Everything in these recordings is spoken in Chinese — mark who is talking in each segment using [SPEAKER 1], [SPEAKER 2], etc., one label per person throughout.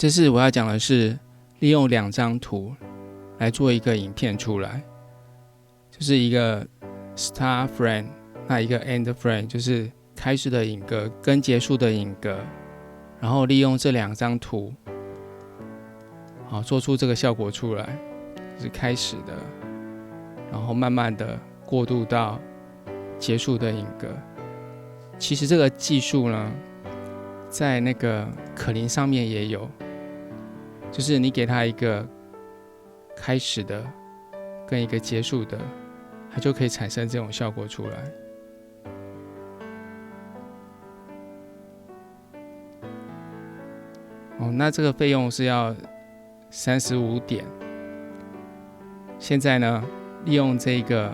[SPEAKER 1] 这次我要讲的是利用2张图来做一个影片出来，就是一个 start frame， 那一个 end frame， 就是开始的影格跟结束的影格，然后利用这2张图，做出这个效果出来，就是开始的，然后慢慢的过渡到结束的影格。其实这个技术呢，在那个可伶上面也有，就是你给它一个开始的跟一个结束的，它就可以产生这种效果出来。那这个费用是要35点。现在呢，利用这个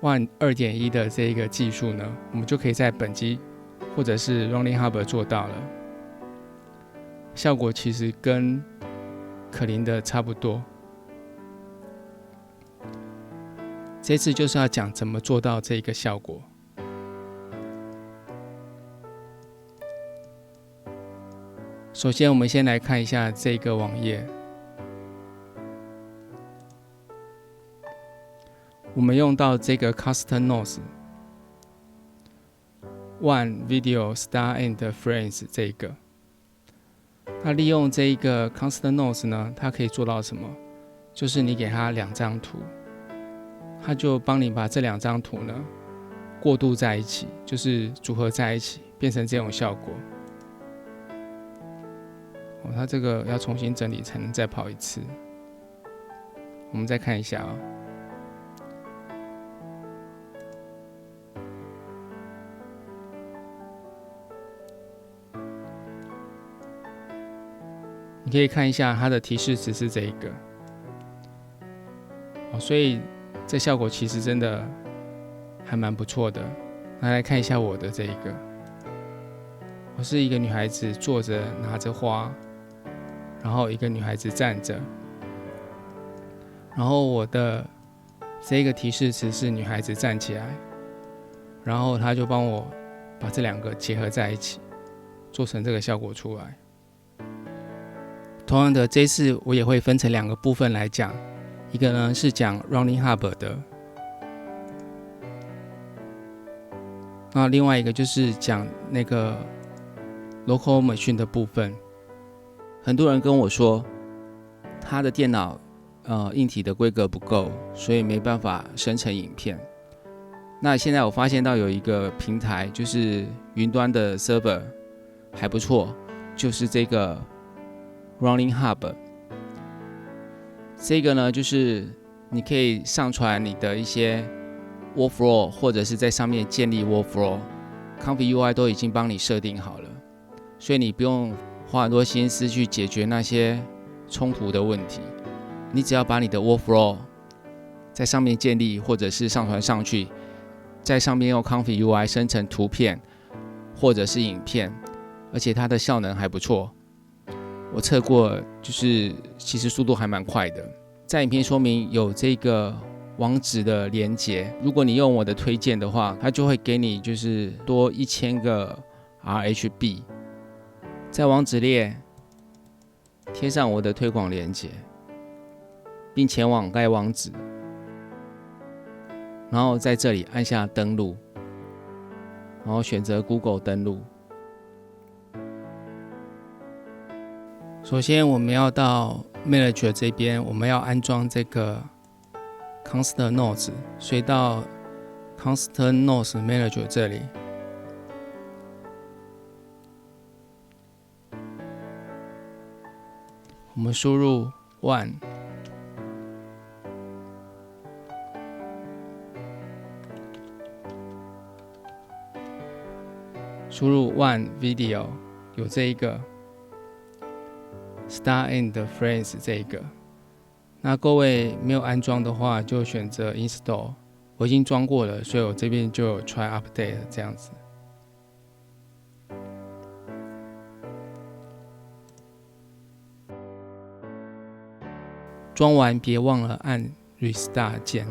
[SPEAKER 1] One 2.1的这个技术呢，我们就可以在本机或者是 Rolling Hub 做到了，效果其实跟可伶的差不多。这次就是要讲怎么做到这个效果。首先，我们先来看一下这个网页。我们用到这个 Custom Notes One Video Start and Frames 这个。那利用这一个 Custom Notes 呢，它可以做到什么？就是你给它2张图，它就帮你把这2张图呢过渡在一起，就是组合在一起，变成这种效果。它这个要重新整理才能再跑一次。我们再看一下你可以看一下它的提示词是这一个，所以这效果其实真的还蛮不错的。那来看一下我的这一个，我是一个女孩子坐着拿着花，然后一个女孩子站着，然后我的这个提示词是女孩子站起来，然后他就帮我把这2个结合在一起，做成这个效果出来。同样的，这次我也会分成2个部分来讲，一个呢是讲 Rolling Hub 的，那另外一个就是讲那个 Local Machine 的部分。很多人跟我说，他的电脑硬体的规格不够，所以没办法生成影片。那现在我发现到有一个平台，就是云端的 server 还不错，就是这个 Rolling Hub。这个呢，就是你可以上传你的一些 workflow， 或者是在上面建立 workflow，Comfy UI 都已经帮你设定好了，所以你不用花很多心思去解决那些冲突的问题。你只要把你的 workflow 在上面建立，或者是上传上去，在上面用 Comfy UI 生成图片或者是影片，而且它的效能还不错。我测过，就是其实速度还蛮快的。在影片说明有这个网址的连结，如果你用我的推荐的话，它就会给你就是多1000个 RHB。在网址列贴上我的推广连结，并前往该网址，然后在这里按下登录，然后选择 Google 登录。首先我们要到 Manager 这边，我们要安装这个 Custom Notes， 所以到 Custom Notes Manager 这里，我们输入 One， 输入 One Video， 有这一个 Start and Frames 这一个。那各位没有安装的话，就选择 Install。我已经装过了，所以我这边就有 Try Update 这样子。装完别忘了按 Restart 键。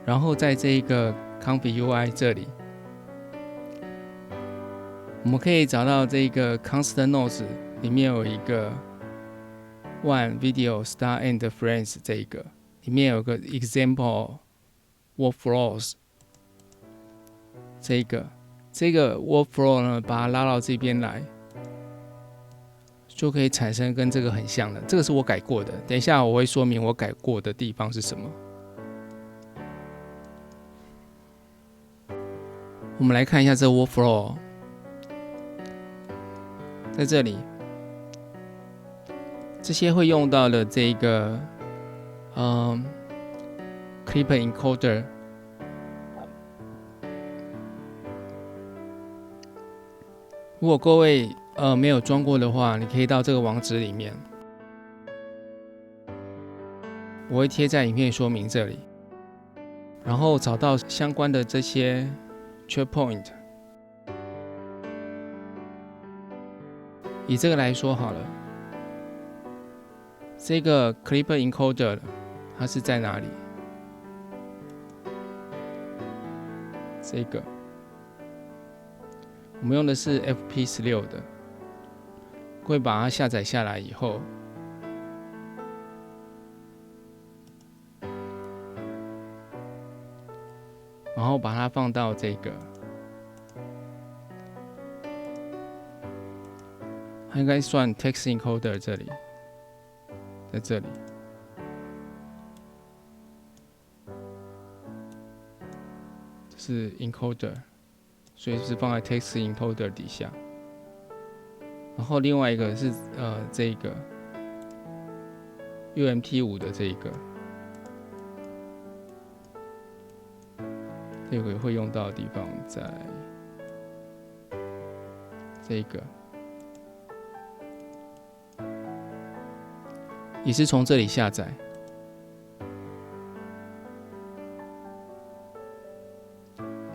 [SPEAKER 1] 然后在这一个 Comfy UI 这里，我们可以找到这个 Constant Notes 里面有一个 One Video Start and Friends 这一个，里面有个 Example Workflows 这个 Workflow 呢，把它拉到这边来，就可以产生跟这个很像的。这个是我改过的，等一下我会说明我改过的地方是什么。我们来看一下这个 Workflow， 在这里，这些会用到的这个Clip Encoder， 如果各位没有装过的话，你可以到这个网址里面，我会贴在影片说明这里，然后找到相关的这些 checkpoint。以这个来说好了，这个 Clip Encoder 它是在哪里？这个我们用的是 FP16 的，会把它下载下来以后，然后把它放到这个，它应该算 Text Encoder 这里，在这里。是 encoder， 所以是放在 text encoder 底下。然后另外一个是这个 UMT5 的这个会用到的地方在这个，也是从这里下载。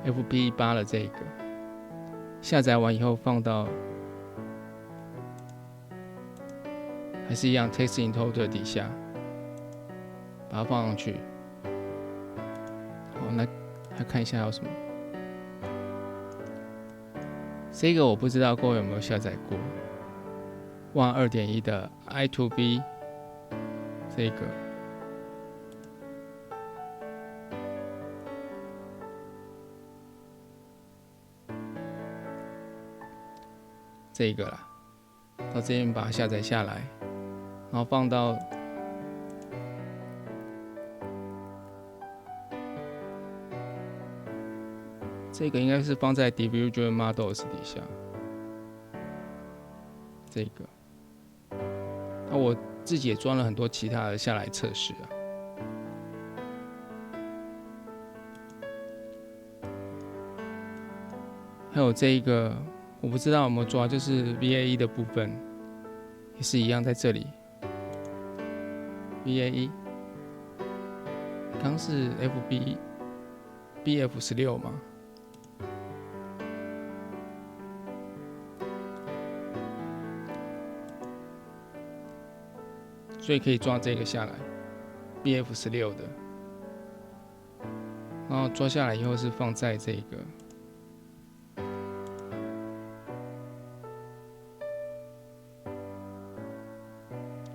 [SPEAKER 1] FP8 的这个下载完以后放到还是一样 Text Encoder 底下，把它放上去。好，来看一下还有什么。这个我不知道各位有没有下载过 ，One 2.1的 i2b 这个。这个啦，到这边把它下载下来，然后放到这个应该是放在 Diffusion Models 底下，这个。那我自己也装了很多其他的下来测试啊。还有这一个。我不知道有没有抓，就是 VAE 的部分也是一样在这里。VAE 刚是 BF16 吗？所以可以抓这个下来 ，BF16 的，然后抓下来以后是放在这个。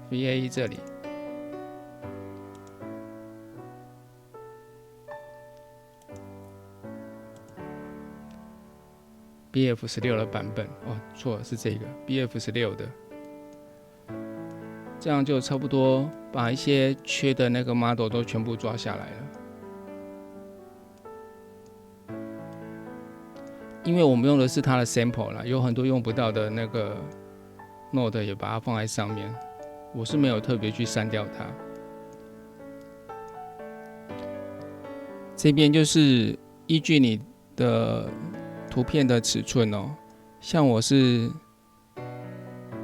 [SPEAKER 1] VAE 这里，BF16 的版本哦，错了，是这个 BF16 的，这样就差不多把一些缺的那个 model 都全部抓下来了。因为我们用的是它的 sample 啦，有很多用不到的那个 node 也把它放在上面。我是没有特别去删掉它。这边就是依据你的图片的尺寸哦，像我是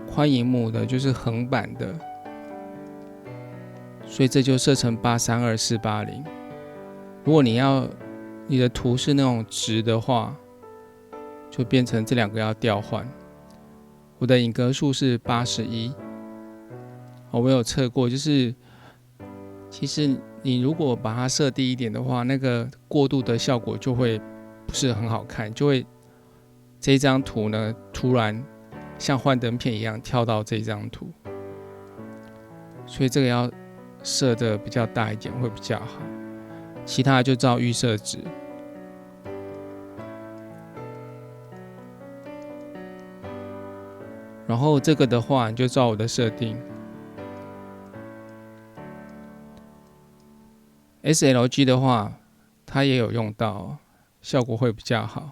[SPEAKER 1] 宽萤幕的，就是横版的，所以这就设成832480。如果你的图是那种直的话，就变成这两个要调换。我的影格数是81。我有测过，就是其实你如果把它设低一点的话，那个过渡的效果就会不是很好看，就会这张图呢突然像幻灯片一样跳到这张图，所以这个要设的比较大一点会比较好，其他的就照预设值。然后这个的话，你就照我的设定。SLG 的话，它也有用到，效果会比较好。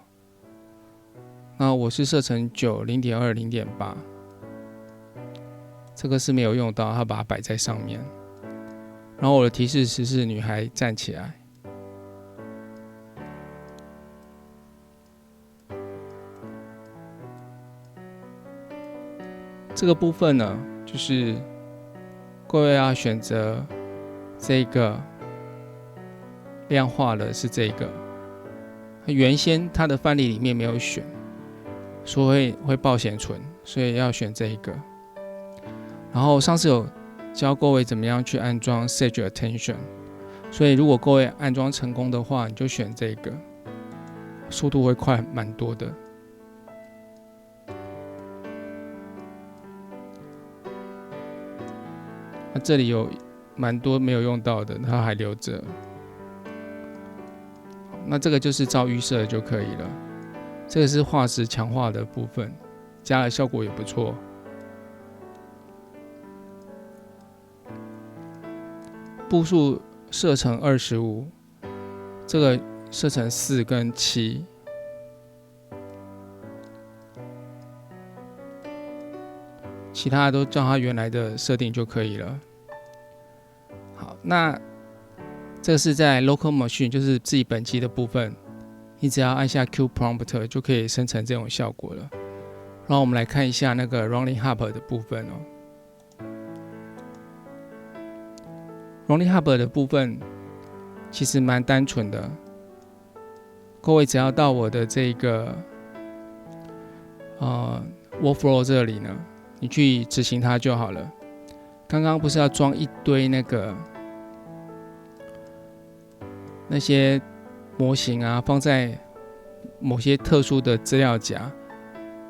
[SPEAKER 1] 那我是设成9、0.2、0.8，这个是没有用到，它把它摆在上面。然后我的提示词是女孩站起来。这个部分呢，就是各位要选择这个量化的是这个，原先它的范例里面没有选，所以会报显存，所以要选这一个。然后上次有教各位怎么样去安装 Sage Attention， 所以如果各位安装成功的话，你就选这个，速度会快蛮多的。那这里有蛮多没有用到的，它还留着。那这个就是照预设就可以了。这个是画质强化的部分，加了效果也不错。步数设成25，这个设成4跟7。其他的都照它原来的设定就可以了。好，那这个是在 Local Machine， 就是自己本机的部分，你只要按下 Q Prompt 就可以生成这种效果了。然后我们来看一下那个 Rolling Hub 的部分哦。Rolling Hub 的部分其实蛮单纯的，各位只要到我的这个Workflow 这里呢，你去执行它就好了。刚刚不是要装一堆那些模型啊，放在某些特殊的资料夹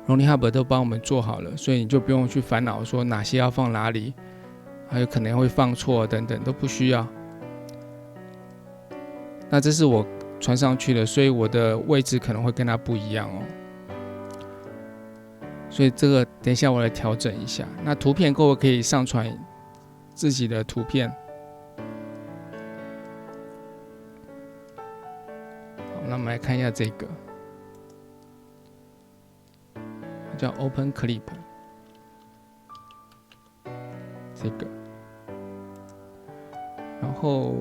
[SPEAKER 1] ，Rolling Hub 都帮我们做好了，所以你就不用去烦恼说哪些要放哪里，还有可能会放错等等都不需要。那这是我传上去的，所以我的位置可能会跟它不一样哦。所以这个等一下我来调整一下。那图片各位可以上传自己的图片。好，那我们来看一下这个，它叫 Open Clip， 这个。然后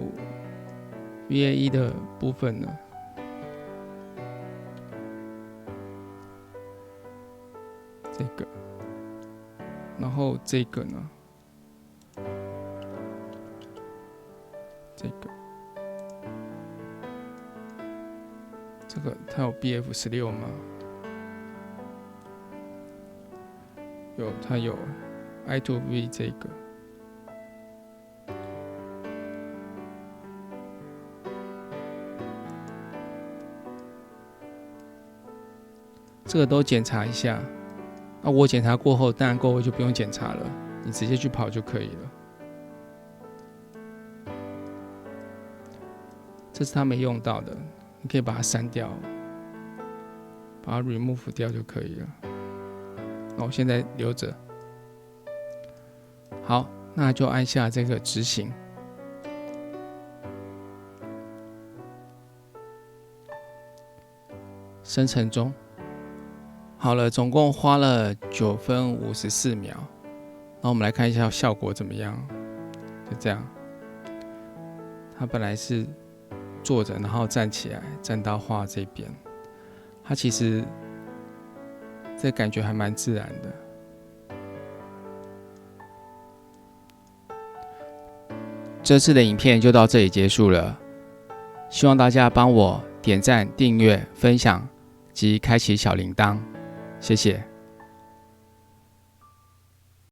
[SPEAKER 1] VAE 的部分呢？这个，然后这个呢？这个它有 BF16 吗？有，它有 I2V 这个。这个都检查一下。那我检查过后，当然各位就不用检查了，你直接去跑就可以了。这是他没用到的，你可以把它删掉，把它 remove 掉就可以了。那我现在留着。好，那就按下这个执行。生成中。好了，总共花了9分54秒。那我们来看一下效果怎么样。就这样，他本来是坐着，然后站起来，站到画这边。他其实这感觉还蛮自然的。这次的影片就到这里结束了，希望大家帮我点赞、订阅、分享及开启小铃铛。谢谢。